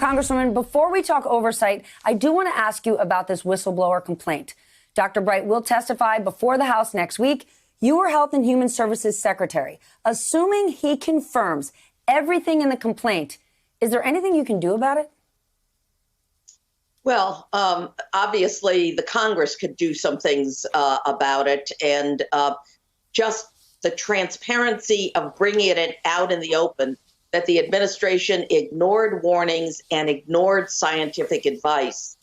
Congresswoman, before we talk oversight, I do want to ask you about this whistleblower complaint. Dr. Bright will testify before the House next week. You were Health and Human Services Secretary. Assuming he confirms everything in the complaint, is there anything you can do about it? Well, obviously, the Congress could do some things about it, and just the transparency of bringing it out in the open, that the administration ignored warnings and ignored scientific advice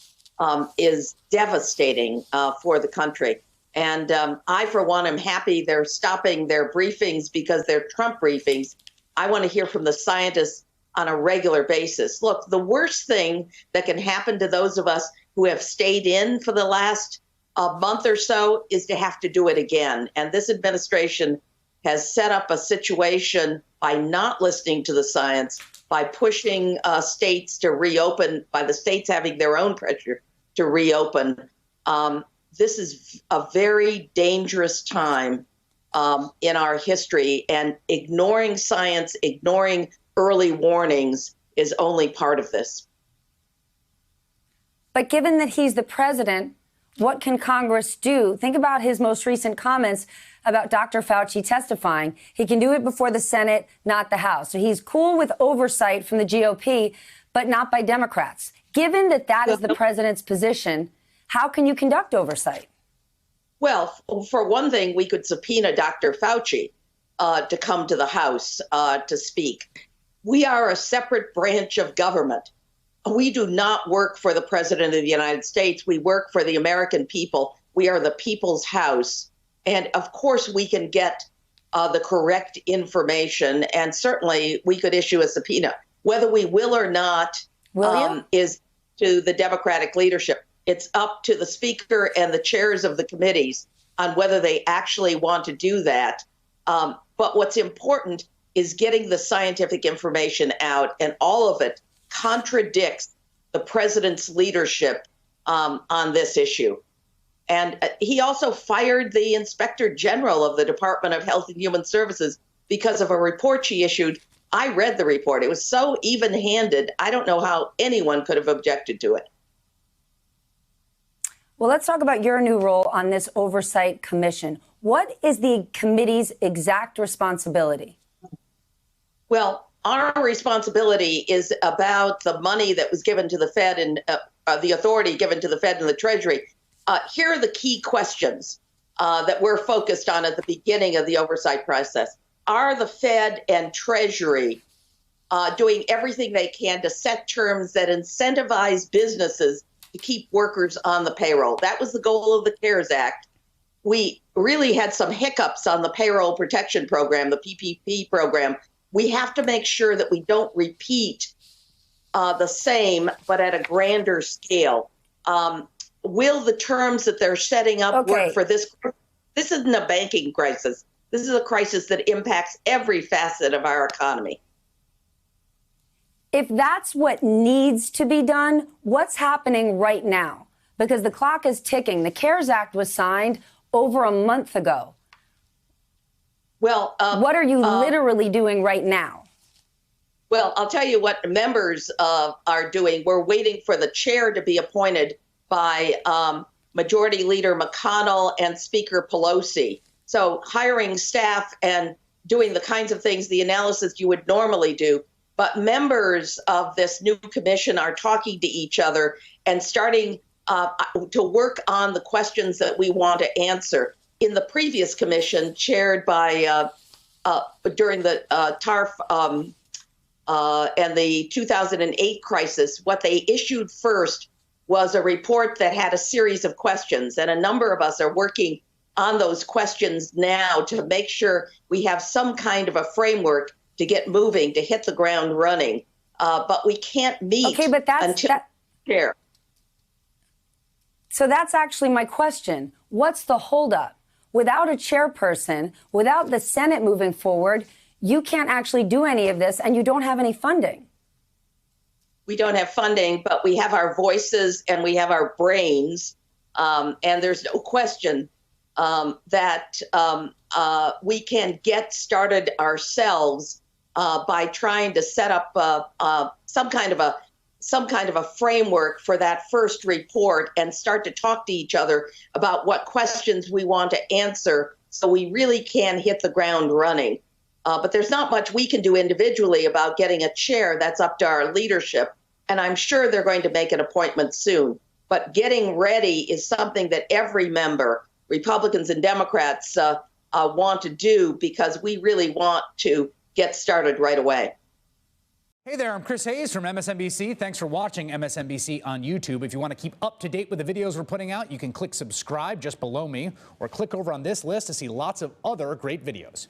is devastating for the country. And I, for one, am happy they're stopping their briefings because they're Trump briefings. I want to hear from the scientists on a regular basis. Look, the worst thing that can happen to those of us who have stayed in for the last month or so is to have to do it again. And this administration has set up a situation by not listening to the science, by pushing states to reopen, by the states having their own pressure to reopen. This is a very dangerous time in our history, and ignoring science, ignoring early warnings is only part of this. But given that he's the president, what can Congress do? Think about his most recent comments about Dr. Fauci testifying. He can do it before the Senate, not the House. So he's cool with oversight from the GOP, but not by Democrats. Given that that is the president's position, how can you conduct oversight? Well, for one thing, we could subpoena Dr. Fauci to come to the House to speak. We are a separate branch of government. We do not work for the President of the United States. We work for the American people. We are the people's house. And of course, we can get the correct information, and certainly we could issue a subpoena. Whether we will or not is to the Democratic leadership. It's up to the Speaker and the chairs of the committees on whether they actually want to do that. But what's important is getting the scientific information out, and all of it contradicts the president's leadership on this issue. And he also fired the Inspector General of the Department of Health and Human Services because of a report she issued. I read the report. It was so even-handed. I don't know how anyone could have objected to it. Well, let's talk about your new role on this oversight commission. What is the committee's exact responsibility? Well, our responsibility is about the money that was given to the Fed and the authority given to the Fed and the Treasury. Here are the key questions that we're focused on at the beginning of the oversight process. Are the Fed and Treasury doing everything they can to set terms that incentivize businesses to keep workers on the payroll? That was the goal of the CARES Act. We really had some hiccups on the payroll protection program, the PPP program. We have to make sure that we don't repeat the same, but at a grander scale. Will the terms that they're setting up work for this? This isn't a banking crisis. This is a crisis that impacts every facet of our economy. If that's what needs to be done, what's happening right now? Because the clock is ticking. The CARES Act was signed over a month ago. Well, what are you literally doing right now? Well, I'll tell you what members are doing. We're waiting for the chair to be appointed by Majority Leader McConnell and Speaker Pelosi. So hiring staff and doing the kinds of things, the analysis you would normally do. But members of this new commission are talking to each other and starting to work on the questions that we want to answer. In the previous commission, chaired by during the TARF and the 2008 crisis, what they issued first was a report that had a series of questions. And a number of us are working on those questions now to make sure we have some kind of a framework to get moving, to hit the ground running. But we can't meet until chair. So that's actually my question. What's the holdup? Without a chairperson, without the Senate moving forward, you can't actually do any of this, and you don't have any funding. We don't have funding, but we have our voices and we have our brains. And there's no question that we can get started ourselves by trying to set up some kind of some kind of a framework for that first report and start to talk to each other about what questions we want to answer so we really can hit the ground running. But there's not much we can do individually about getting a chair. That's up to our leadership. And I'm sure they're going to make an appointment soon. But getting ready is something that every member, Republicans and Democrats, want to do because we really want to get started right away. Hey there, I'm Chris Hayes from MSNBC. Thanks for watching MSNBC on YouTube. If you want to keep up to date with the videos we're putting out, you can click subscribe just below me or click over on this list to see lots of other great videos.